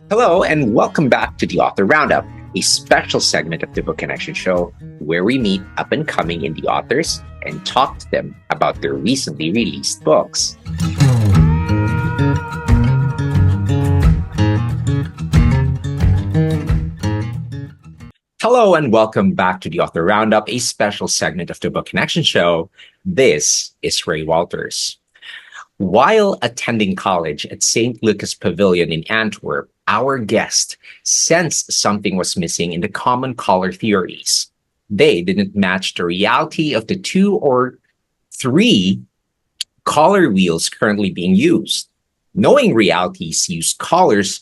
Hello, and welcome back to the Author Roundup, a special segment of the Book Connection Show where we meet up and coming indie authors and talk to them about their recently released books. Hello, and welcome back to the Author Roundup, a special segment of the Book Connection Show. This is Ray Walters. While attending college at St. Lucas Pavilion in Antwerp, our guest sensed something was missing in the common color theories. They didn't match the reality of the 2 or 3 color wheels currently being used. Knowing realities use colors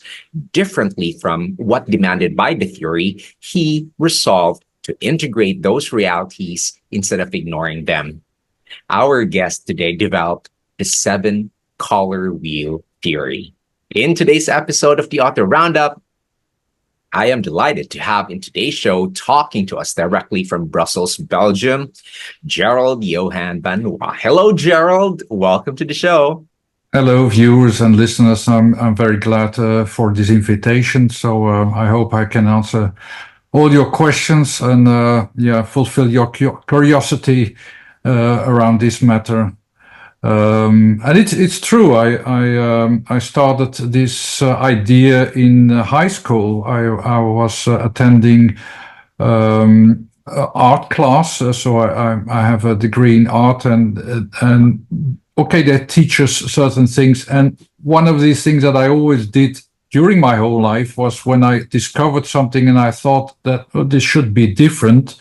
differently from what demanded by the theory, he resolved to integrate those realities instead of ignoring them. Our guest today developed the 7 color wheel theory. In today's episode of the Author Roundup, I am delighted to have in today's show talking to us directly from Brussels, Belgium, Gerald-Johan Vanoise. Hello, Gerald. Welcome to the show. Hello, viewers and listeners. I'm very glad for this invitation. So I hope I can answer all your questions and fulfill your curiosity around this matter. And it's true. I started this idea in high school. I was attending art class, so I have a degree in art, and okay, they teach us certain things. And one of these things that I always did during my whole life was when I discovered something and I thought that this should be different,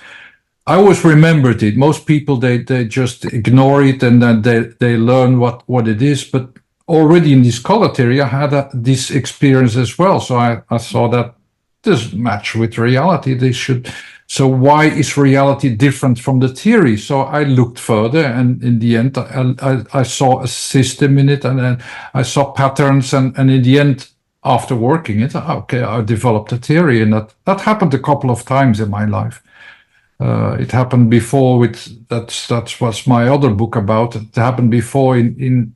I always remembered it. Most people, they just ignore it and then they learn what it is. But already in this color theory, I had this experience as well. So I saw that this match with reality. They should. So why is reality different from the theory? So I looked further, and in the end, I saw a system in it, and then I saw patterns, and in the end, after working it, okay, I developed a theory, and that happened a couple of times in my life. It happened before with that's what my other book about. It happened before in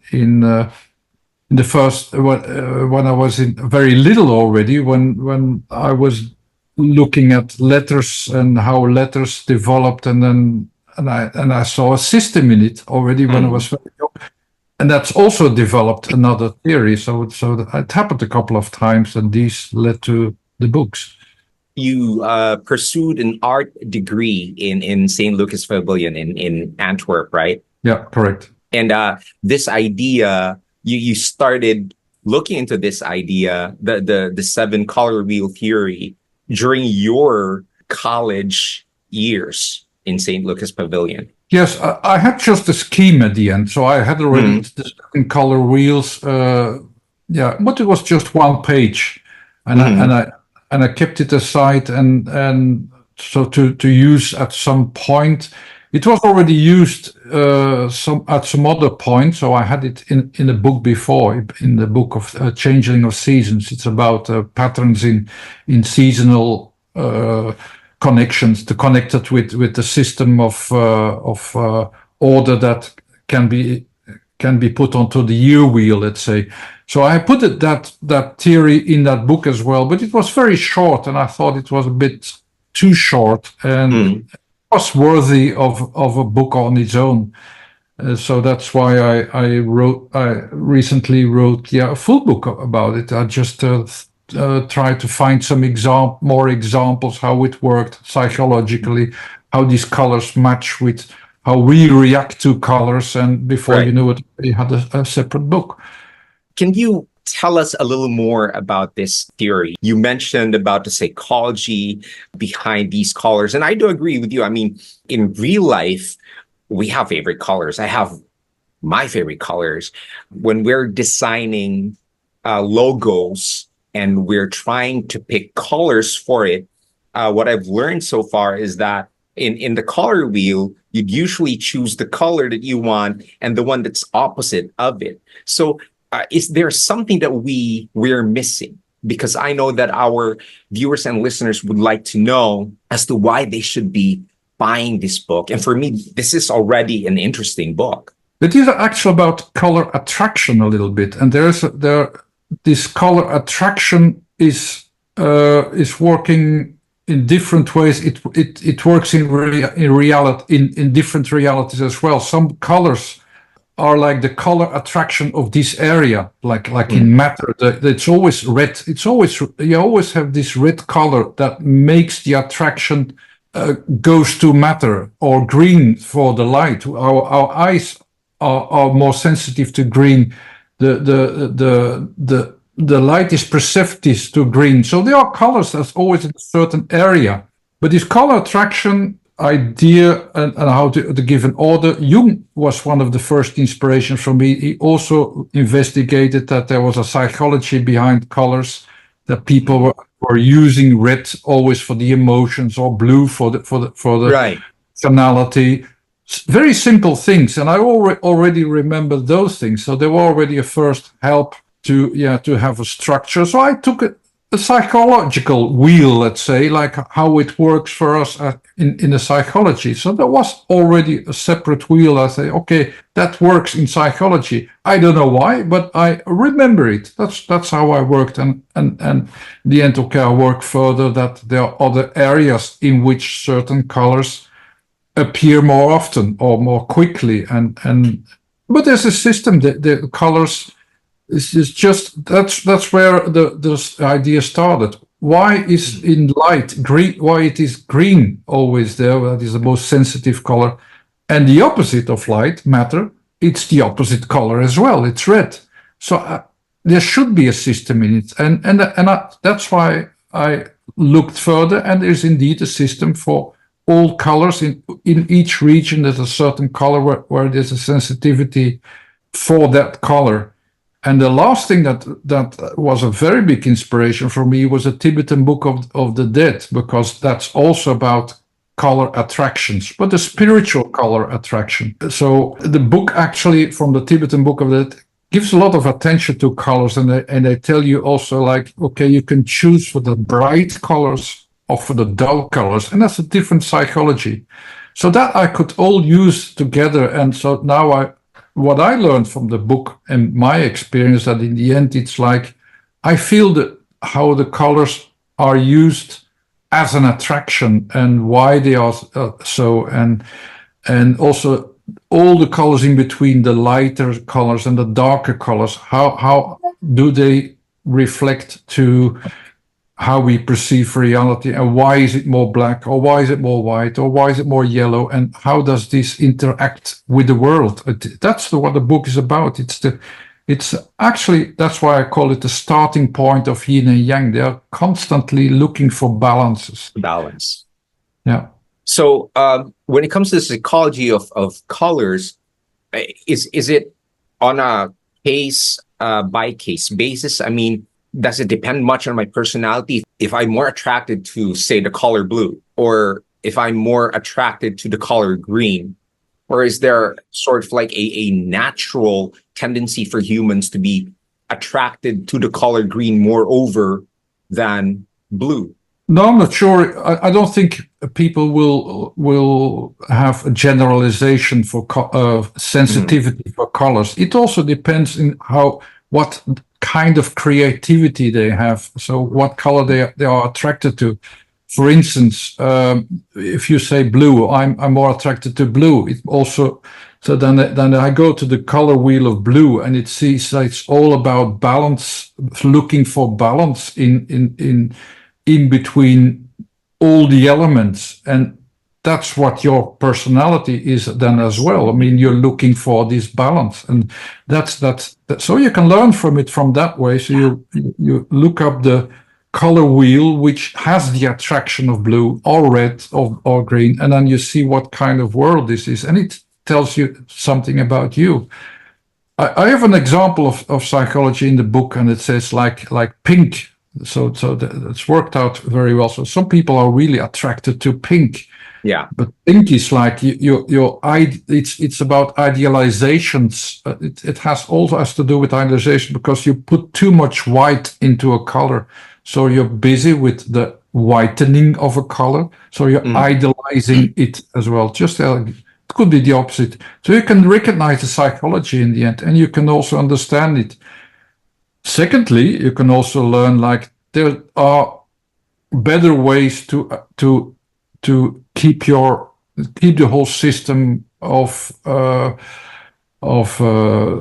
the first when I was in very little already, when I was looking at letters and how letters developed, and I saw a system in it already when I was very young, and that's also developed another theory. So it happened a couple of times, and these led to the books. You pursued an art degree in St. Lucas Pavilion in Antwerp, right? Yeah, correct. And this idea, you started looking into this idea, the 7 color wheel theory, during your college years in St. Lucas Pavilion. Yes, I had just a scheme at the end, so I had already the 7 color wheels. But it was just 1 page, and I kept it aside, and so to use at some point. It was already used at some other point, so I had it in a book before, in the book of Changeling of Seasons. It's about patterns in seasonal connections, to connect it with the system of order that can be put onto the year wheel, let's say. So I put that theory in that book as well, but it was very short, and I thought it was a bit too short, and was worthy of a book on its own. So that's why I recently wrote a full book about it. I just tried to find some more examples, how it worked psychologically, how these colors match with how we react to colors, and before you knew it, we had a separate book. Can you tell us a little more about this theory? You mentioned about the psychology behind these colors, and I do agree with you. I mean, in real life, we have favorite colors. I have my favorite colors. When we're designing logos and we're trying to pick colors for it, what I've learned so far is that in the color wheel, you'd usually choose the color that you want and the one that's opposite of it. So is there something that we're missing? Because I know that our viewers and listeners would like to know as to why they should be buying this book. And for me, this is already an interesting book. It is actually about color attraction a little bit. And this color attraction is working in different ways. It works in different realities as well. Some colors are like the color attraction of this area, like in matter. It's always red. You always have this red color that makes the attraction goes to matter, or green for the light. Our eyes are more sensitive to green. The light is perceptive to green. So there are colors that's always in a certain area. But this color attraction idea and how to give an order, Jung was one of the first inspirations for me. He also investigated that there was a psychology behind colors, that people were using red always for the emotions, or blue for the Right. tonality. Very simple things, and I already remember those things. So they were already a first help to have a structure. So I took a psychological wheel, let's say, like how it works for us in the psychology. So there was already a separate wheel. I say, okay, that works in psychology. I don't know why, but I remember it. That's how I worked, and in the end, okay, I work further that there are other areas in which certain colors appear more often or more quickly, but there's a system. The colors is just that's where the idea started. Why is in light green? Why it is green always there? That is the most sensitive color, and the opposite of light, matter. It's the opposite color as well. It's red. So there should be a system in it, and that's why I looked further, and there's indeed a system for all colors in each region. There's a certain color where there's a sensitivity for that color. And the last thing that was a very big inspiration for me was a Tibetan Book of the Dead, because that's also about color attractions, but the spiritual color attraction. So the book actually from the Tibetan Book of the Dead gives a lot of attention to colors, and they tell you also, like, okay, you can choose for the bright colors or for the dull colors, and that's a different psychology. So that I could all use together. And so now what I learned from the book and my experience, that in the end, it's like, I feel that how the colors are used as an attraction and why they are so, and also all the colors in between, the lighter colors and the darker colors, how do they reflect to how we perceive reality, and why is it more black, or why is it more white, or why is it more yellow, and how does this interact with the world? That's what the book is about. It's actually, that's why I call it the starting point of yin and yang. They are constantly looking for balances. Balance. Yeah. So when it comes to the psychology of colors, is it on a case by case basis? I mean, does it depend much on my personality? If I'm more attracted to, say, the color blue, or if I'm more attracted to the color green, or is there sort of like a natural tendency for humans to be attracted to the color green more over than blue? No, I'm not sure. I don't think people will have a generalization for sensitivity for colors. It also depends in what kind of creativity they have. So what color they are attracted to. For instance, if you say blue, I'm more attracted to blue. It also, so then I go to the color wheel of blue, and it sees that it's all about balance, looking for balance in between all the elements, and that's what your personality is then as well. I mean, you're looking for this balance, and that's so you can learn from it from that way. So you look up the color wheel which has the attraction of blue or red or green, and then you see what kind of world this is, and it tells you something about you. I have an example of psychology in the book, and it says like pink. So that's worked out very well. So some people are really attracted to pink. Yeah. But pink is like it's about idealizations. It has to do with idealization, because you put too much white into a color. So you're busy with the whitening of a color. So you're idealizing it as well. Just it could be the opposite. So you can recognize the psychology in the end, and you can also understand it. Secondly, you can also learn, like, there are better ways to keep the whole system of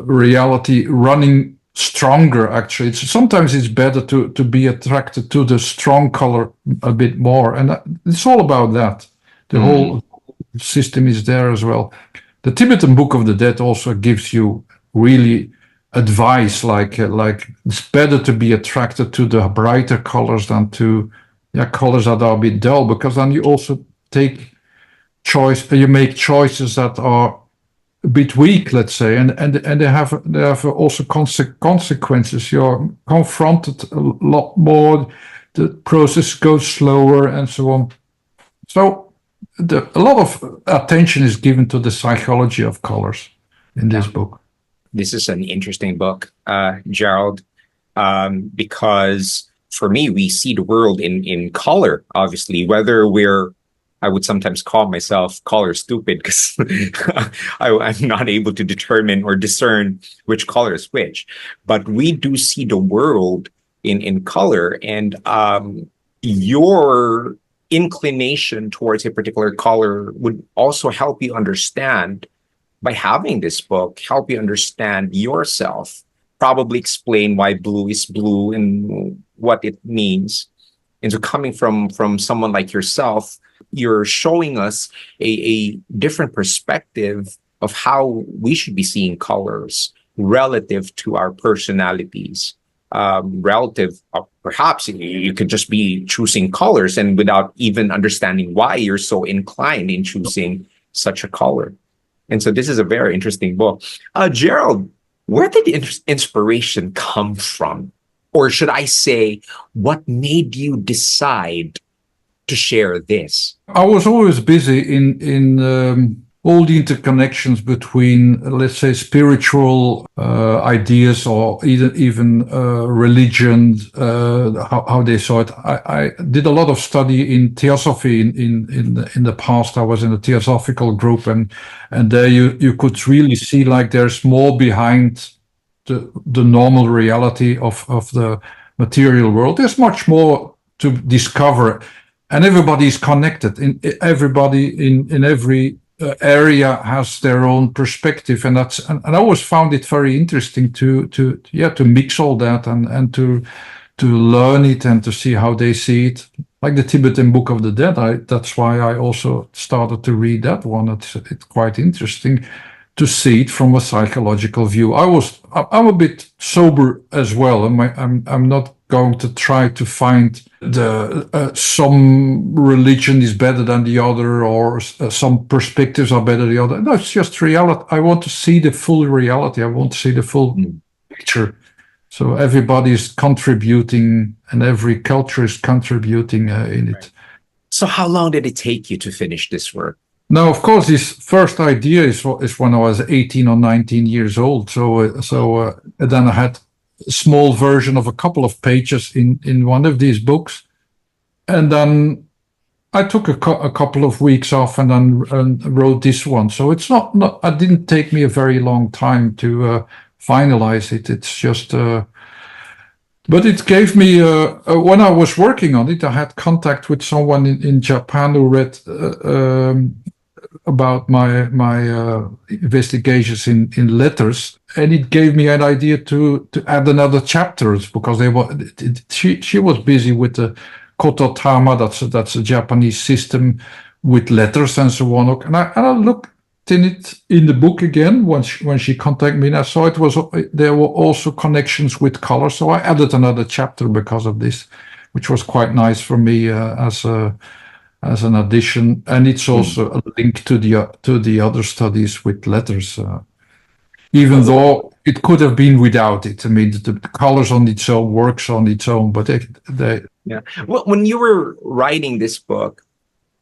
reality running stronger. Actually, sometimes it's better to be attracted to the strong color a bit more, and it's all about that. The whole system is there as well. The Tibetan Book of the Dead also gives you really advice, like it's better to be attracted to the brighter colors than to colors that are a bit dull, because then you also you make choices that are a bit weak, let's say, and they have also consequences. You're confronted a lot more. The process goes slower, and so on. So a lot of attention is given to the psychology of colors in this book. This is an interesting book, Gerald, because for me, we see the world in color, obviously, whether I would sometimes call myself color stupid because I'm not able to determine or discern which color is which. But we do see the world in color, and your inclination towards a particular color would also help you understand, by having this book, help you understand yourself, probably explain why blue is blue and what it means. And so coming from someone like yourself, you're showing us a different perspective of how we should be seeing colors relative to our personalities. Perhaps you could just be choosing colors and without even understanding why you're so inclined in choosing such a color. And so this is a very interesting book. Gerald, where did the inspiration come from? Or should I say, what made you decide to share this? I was always busy in all the interconnections between, let's say, spiritual ideas or even religion, how they saw it. I did a lot of study in theosophy in the past. I was in a theosophical group, and there you could really see like there's more behind the normal reality of the material world. There's much more to discover, and everybody is connected. Everybody in every area has their own perspective, and I always found it very interesting to mix all that and to learn it and to see how they see it. Like the Tibetan Book of the Dead, that's why I also started to read that one. It's quite interesting to see it from a psychological view. I'm a bit sober as well. I'm not going to try to find some religion is better than the other, or some perspectives are better than the other. No, it's just reality. I want to see the full reality. I want to see the full picture. So everybody is contributing, and every culture is contributing in it. So how long did it take you to finish this work? Now, of course, this first idea is when I was 18 or 19 years old. So then I had a small version of a couple of pages in one of these books, and then I took a couple of weeks off and then wrote this one. So it's not it didn't take me a very long time to finalize it. It's just. But it gave me, when I was working on it, I had contact with someone in Japan who read about my investigations in letters, and it gave me an idea to add another chapter, because she was busy with the kototama, that's a Japanese system with letters and so on. And I looked in it in the book again when she contacted me, and I saw there were also connections with color, so I added another chapter because of this, which was quite nice for me as an addition. And it's also a link to the other studies with letters, even though it could have been without it. I mean, the colors on its own works on its own, but they Well, when you were writing this book,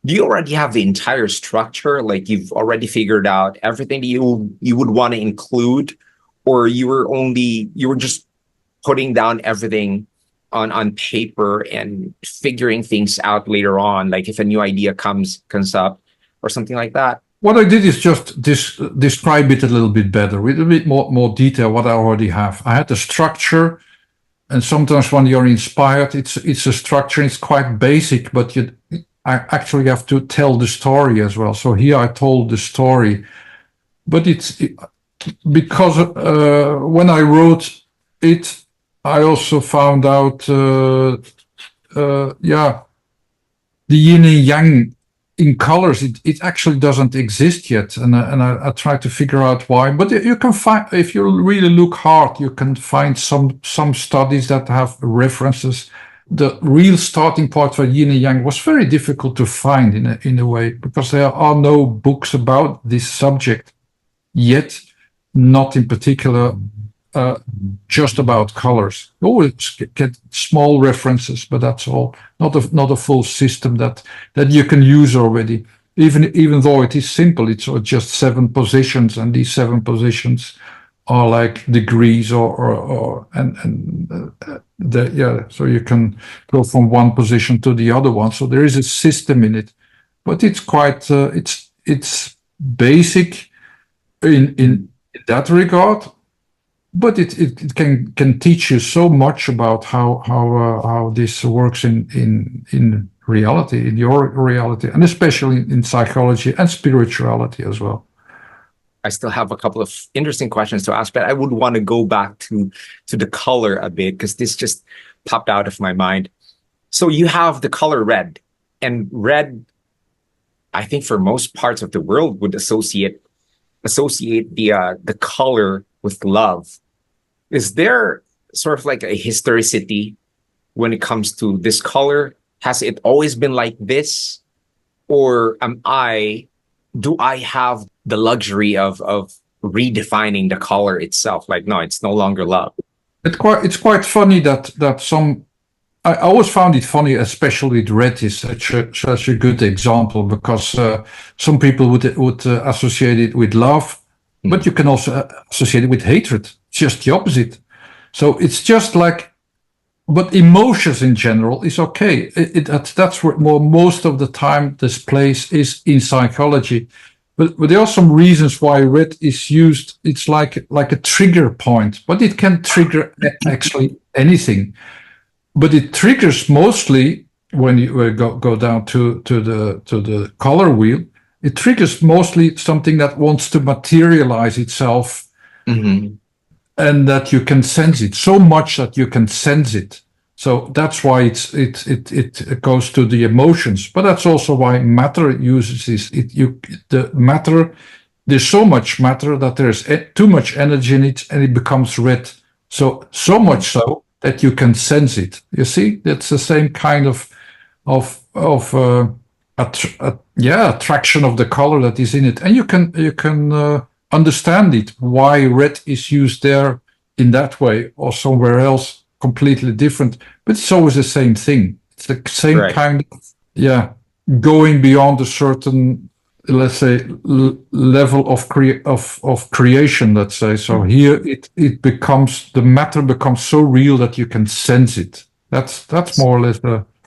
do you already have the entire structure? Like you've already figured out everything that you would want to include, or you were just putting down everything on paper and figuring things out later on, like if a new idea comes up or something like that? What I did is just describe it a little bit better with a bit more detail what I already have. I had the structure, and sometimes when you're inspired, it's a structure. It's quite basic, but I actually have to tell the story as well. So here I told the story, but because when I wrote it, I also found out, yeah, the yin and yang in colors, it actually doesn't exist yet, and I try to figure out why. But you can find, if you really look hard, you can find some studies that have references. The real starting point for yin and yang was very difficult to find in a way, because there are no books about this subject yet, not in particular just about colors. You always get small references, but that's all. Not a full system that you can use already. Even though it is simple, it's just 7 positions, and these 7 positions are like degrees, so you can go from one position to the other one. So there is a system in it, but it's quite it's basic in that regard. But it can teach you so much about how this works in reality, in your reality, and especially in psychology and spirituality as well. I still have a couple of interesting questions to ask, but I would want to go back to the color a bit, because this just popped out of my mind. So you have the color red, and red, I think for most parts of the world, would associate the color with love. Is there sort of like a historicity when it comes to this color? Has it always been like this? Or do I have the luxury of redefining the color itself? Like, no, it's no longer love. It's quite funny that some, I always found it funny, especially with red is such a good example, because some people would associate it with love, but you can also associate it with hatred. Just the opposite. So it's just like, but emotions in general is okay. That's where most of the time this place is in psychology. But there are some reasons why red is used. It's like a trigger point, but it can trigger actually anything. But it triggers mostly when you go down to the color wheel. It triggers mostly something that wants to materialize itself. Mm-hmm. And that you can sense it so much that you can sense it. So that's why it goes to the emotions. But that's also why matter uses this. The matter, there's so much matter that there's too much energy in it, and it becomes red. So much so that you can sense it. You see, that's the same kind of attraction of the color that is in it, and you can understand it, why red is used there in that way or somewhere else completely different, but it's always the same thing. It's the same kind of, going beyond a certain, let's say, level of creation, let's say. So here it becomes, the matter becomes so real that you can sense it. That's more or less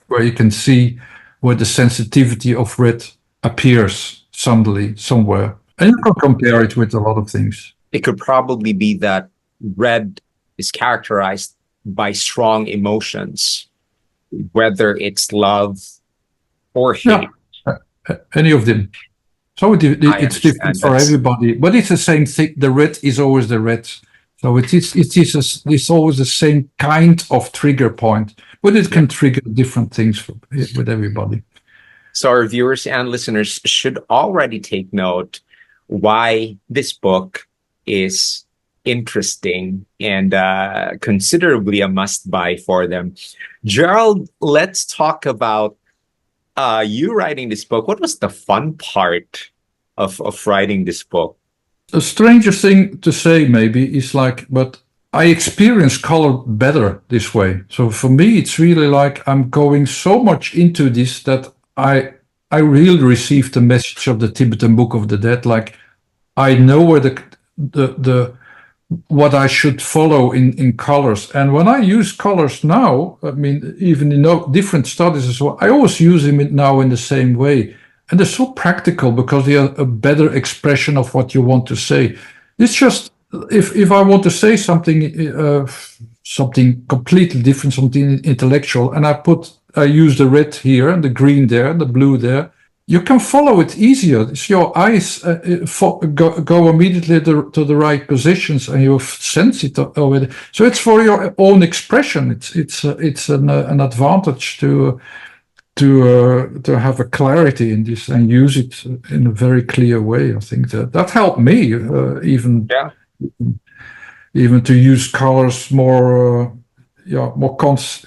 where you can see where the sensitivity of red appears suddenly somewhere. And you can compare it with a lot of things. It could probably be that red is characterized by strong emotions, whether it's love or hate. Yeah, any of them. So it's different for everybody, but it's the same thing. The red is always the red. So it's always the same kind of trigger point, but it can trigger different things with everybody. So our viewers and listeners should already take note why this book is interesting and considerably a must-buy for them. Gerald, let's talk about you writing this book. What was the fun part of writing this book? A stranger thing to say maybe is like, but I experience color better this way. So for me, it's really like I'm going so much into this that I really received the message of the Tibetan Book of the Dead. Like, I know where the what I should follow in colors. And when I use colors now, I mean, even in different studies as well, I always use them now in the same way. And they're so practical because they are a better expression of what you want to say. It's just, if I want to say something something completely different, something intellectual, and I use the red here and the green there and the blue there, you can follow it easier. It's your eyes go immediately to the right positions, and you sense it already. So it's for your own expression. It's an advantage to have a clarity in this and use it in a very clear way. I think that helped me even to use colors more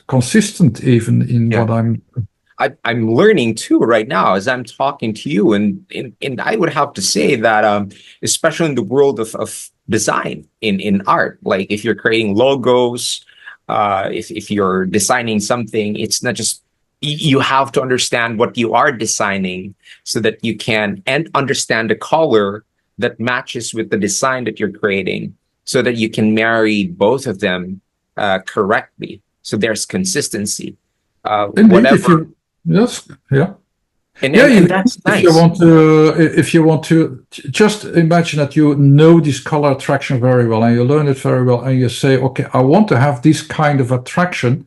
consistent even in what I'm learning too right now as I'm talking to you, and I would have to say that especially in the world of design in art, like if you're creating logos, if you're designing something, it's not just you have to understand what you are designing so that you can understand the color that matches with the design that you're creating, so that you can marry both of them correctly. So there's consistency. Indeed, Whatever. Yes, yeah. And that's if nice. you want to just imagine that you know this color attraction very well and you learn it very well, and you say, okay, I want to have this kind of attraction.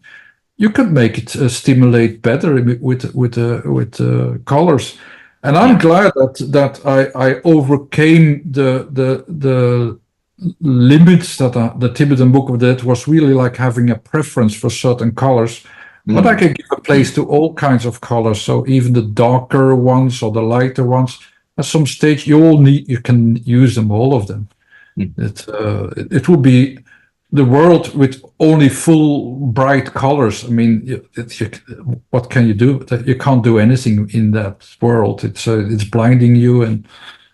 You could make it stimulate better with colors. And I'm glad that I overcame the limits that the Tibetan Book of Death was really like having a preference for certain colors. But I can give a place to all kinds of colors. So even the darker ones or the lighter ones, at some stage you can use them, all of them. It will be the world with only full bright colors. I mean, what can you do? You can't do anything in that world. It's blinding you, and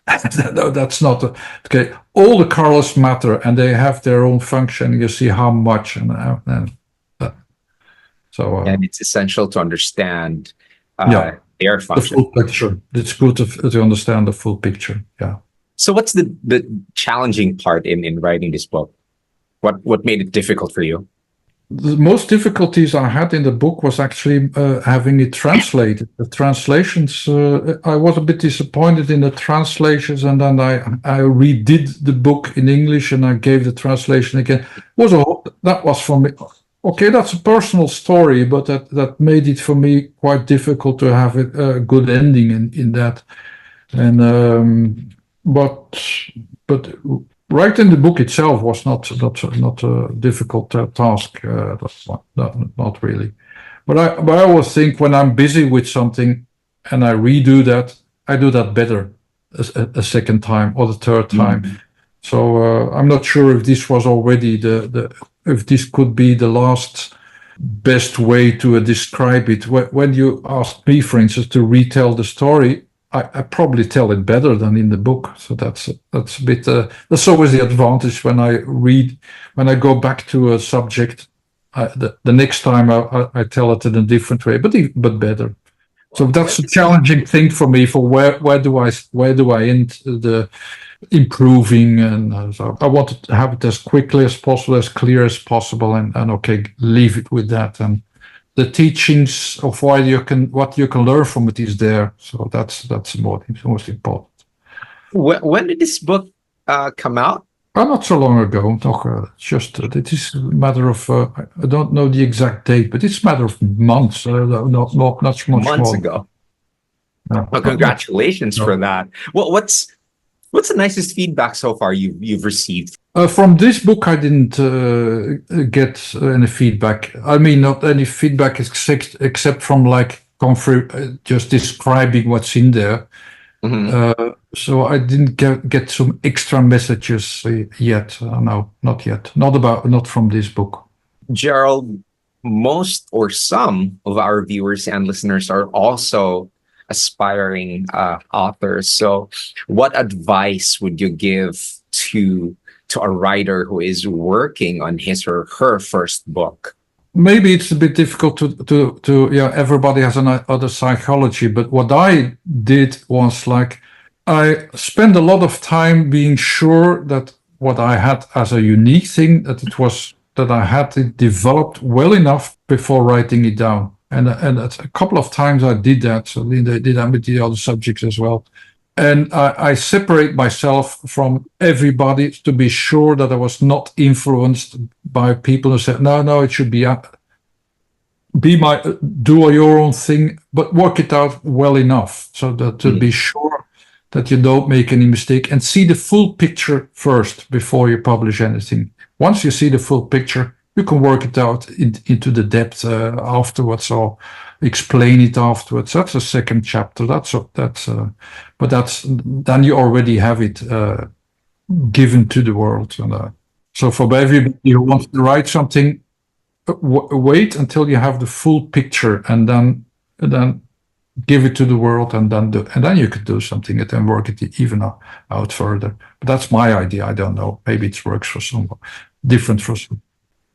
that's not okay. All the colors matter, and they have their own function. You see how much and it's essential to understand their function. The full picture. It's good to understand the full picture. Yeah. So what's the challenging part in writing this book? What made it difficult for you? The most difficulties I had in the book was actually having it translated. The translations, I was a bit disappointed in the translations, and then I redid the book in English and I gave the translation again. That was for me. Okay, that's a personal story, but that made it for me quite difficult to have a good ending in that. And but writing the book itself was not a difficult task. Not really. But I always think when I'm busy with something and I redo that, I do that better a second time or the third time. So I'm not sure if this was already if this could be the last best way to describe it. When you ask me, for instance, to retell the story, I probably tell it better than in the book. So that's a bit. That's always the advantage when I go back to a subject. The next time I tell it in a different way, but better. So that's a challenging thing for me. For where do I end the improving, and so I wanted to have it as quickly as possible, as clear as possible, and okay, leave it with that. And the teachings of what you can learn from it is there. So that's most important. When did this book come out? Not so long ago. Just it is a matter of I don't know the exact date, but it's a matter of months. Not much Months more. ago. Well, congratulations for that. Well, what's the nicest feedback so far you've received? From this book, I didn't get any feedback. I mean, not any feedback except from like just describing what's in there. So I didn't get some extra messages yet. No, not yet. Not from this book. Gerald, most or some of our viewers and listeners are also aspiring authors. So what advice would you give to a writer who is working on his or her first book? Maybe it's a bit difficult to everybody has another psychology, but what I did was like I spent a lot of time being sure that what I had as a unique thing, that I had it developed well enough before writing it down. And a couple of times I did that. So I did that with the other subjects as well. and I separate myself from everybody to be sure that I was not influenced by people who said, no, it should be do your own thing, but work it out well enough so that to be sure that you don't make any mistake, and see the full picture first before you publish anything. Once you see the full picture, you can work it out into the depth afterwards, or explain it afterwards. That's a second chapter. But then you already have it given to the world. And so for everybody who wants to write something, wait until you have the full picture, and then give it to the world, and then you could do something and then work it even out further. But that's my idea. I don't know. Maybe it works for someone, different for some.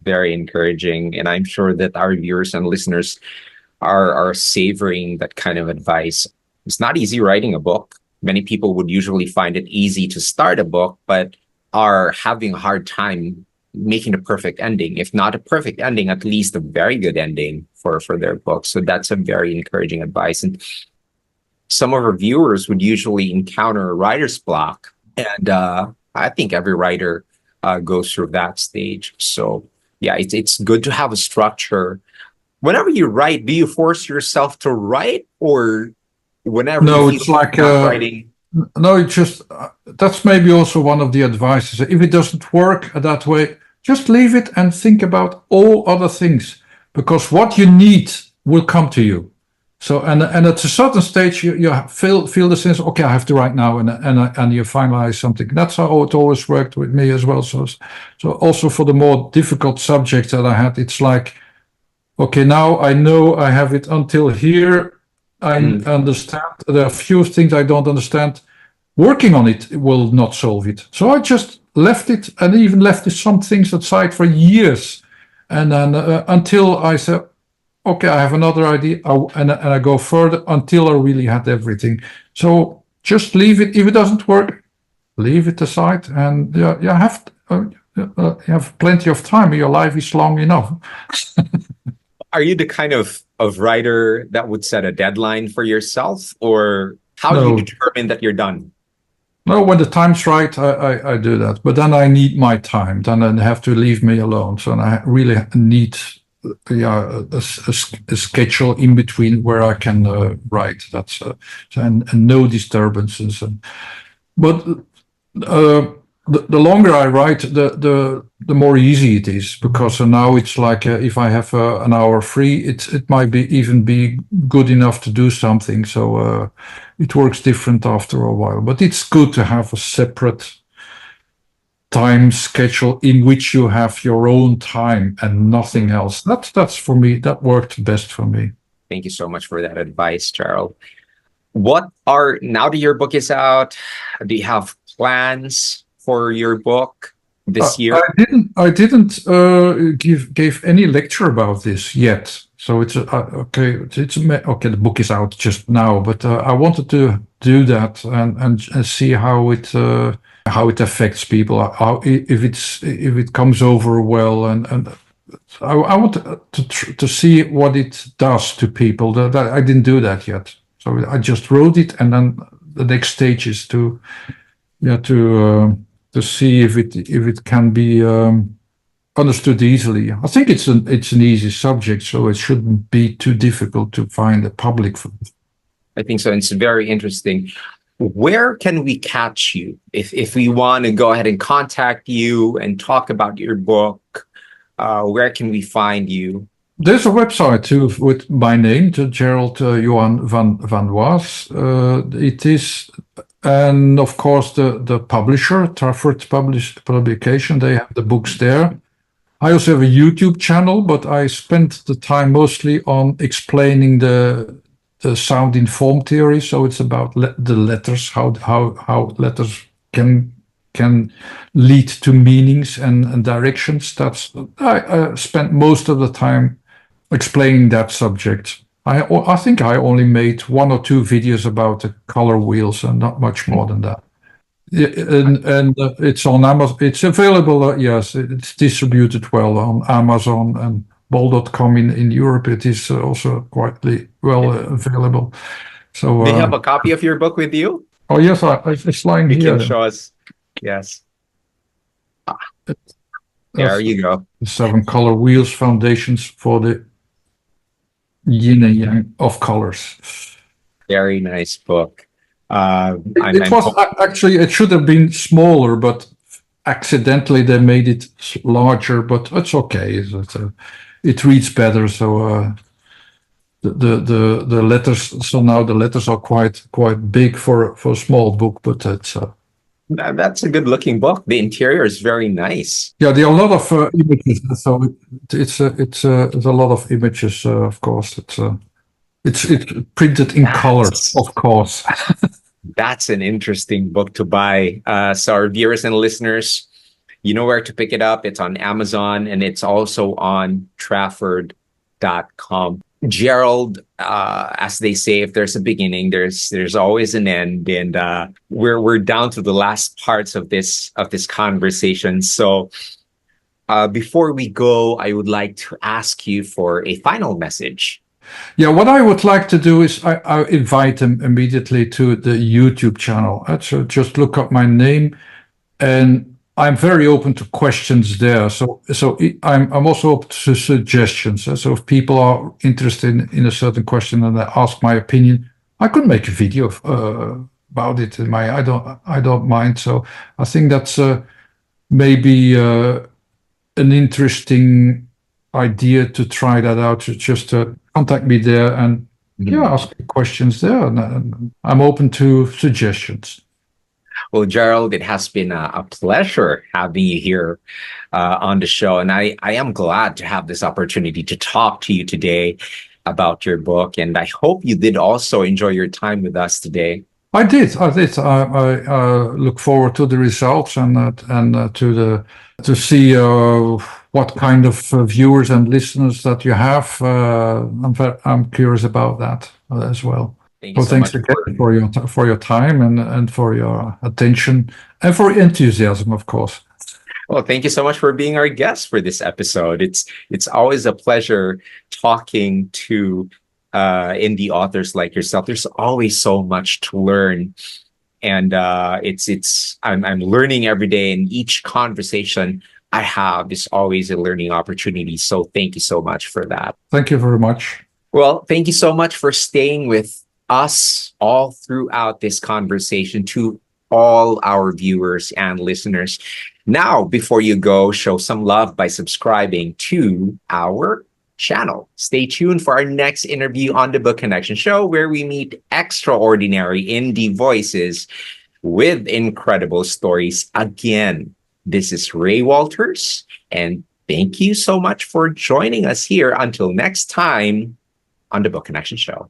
Very encouraging, and I'm sure that our viewers and listeners are savoring that kind of advice. It's not easy writing a book. Many people would usually find it easy to start a book, but are having a hard time making a perfect ending. If not a perfect ending, at least a very good ending for their book. So that's a very encouraging advice. And some of our viewers would usually encounter a writer's block. And I think every writer goes through that stage. So yeah, it's good to have a structure. Whenever you write, do you force yourself to write, or whenever No, you it's feel like not writing? no, it's just that's maybe also one of the advices. If it doesn't work that way, just leave it and think about all other things, because what you need will come to you. So and at a certain stage, you feel the sense. Okay, I have to write now, and you finalize something. That's how it always worked with me as well. So also for the more difficult subjects that I had, it's like, okay, now I know I have it until here. I understand. There are a few things I don't understand. Working on it will not solve it. So I just left it, and even left some things aside for years. And then until I said, okay, I have another idea, and I go further until I really had everything. So just leave it. If it doesn't work, leave it aside. And you have plenty of time. Your life is long enough. Are you the kind of writer that would set a deadline for yourself, or how do you No. determine that you're done? No, when the time's right, I do that. But then I need my time. Then I have to leave me alone. So I really need a schedule in between where I can write. That's and no disturbances. But the longer I write, the more easy it is, because now it's like if I have an hour free, it might even be good enough to do something. So it works different after a while. But it's good to have a separate time schedule in which you have your own time and nothing else. That's for me. That worked best for me. Thank you so much for that advice, Gerald. Now that your book is out, do you have plans for your book this year? I didn't give any lecture about this yet. So it's okay. Okay. The book is out just now, but I wanted to do that and see how it affects people. If it comes over well, and I want to see what it does to people. That I didn't do that yet. So I just wrote it, and then the next stage is to see if it can be understood easily. I think it's an easy subject, so it shouldn't be too difficult to find a public for it. I think so. It's very interesting. Where can we catch you if we want to go ahead and contact you and talk about your book? Where can we find you? There's a website too with my name, to Gerald-Johan Vanoise. It is, and of course the publisher, Trafford Publication. They have the books there. I also have a YouTube channel, but I spent the time mostly on explaining the sound informed theory. So it's about the letters, how letters can lead to meanings and directions. I spent most of the time explaining that subject. I think I only made 1 or 2 videos about the color wheels, and not much more than that. And it's on Amazon. It's available. Yes, it's distributed well on Amazon and bol.com in Europe. It is also quite well available. So do you have a copy of your book with you? Oh yes, it's lying You can here. show us. Yes. There That's you go. the seven color wheels foundations for the yin and yang of colors. Very nice book. It was actually, it should have been smaller, but accidentally they made it larger, but it's okay. It reads better. So the letters, so now the letters are quite big for a small book, but it's that's a good looking book. The interior is very nice. yeah, there are a lot of images. So it's a lot of images. Of course, it's printed in colors, of course. That's an interesting book to buy. So our viewers and listeners, you know where to pick it up. It's on Amazon and it's also on Trafford.com. Gerald, as they say, if there's a beginning, there's always an end, and we're down to the last parts of this conversation. So before we go, I would like to ask you for a final message. Yeah, what I would like to do is I invite them immediately to the YouTube channel. So just look up my name, and I'm very open to questions there. So I'm also open to suggestions. So if people are interested in a certain question and they ask my opinion, I could make a video about it. I don't mind. So I think that's maybe an interesting idea to try that out. Just contact me there and ask questions there. And I'm open to suggestions. Well, Gerald, it has been a pleasure having you here on the show. And I am glad to have this opportunity to talk to you today about your book. And I hope you did also enjoy your time with us today. I did. I look forward to the results and to see what kind of viewers and listeners that you have. I'm curious about that as well. Thank you so thanks much again for your time and for your attention and for your enthusiasm, of course. Well, thank you so much for being our guest for this episode. It's always a pleasure talking to indie authors like yourself. There's always so much to learn, and I'm learning every day, and each conversation I have is always a learning opportunity. So thank you so much for that. Thank you very much. Well, thank you so much for staying with us all throughout this conversation, to all our viewers and listeners. Now, before you go, show some love by subscribing to our channel. Stay tuned for our next interview on the Book Connection Show, where we meet extraordinary indie voices with incredible stories. Again, this is Ray Walters, and thank you so much for joining us here. Until next time on the Book Connection Show.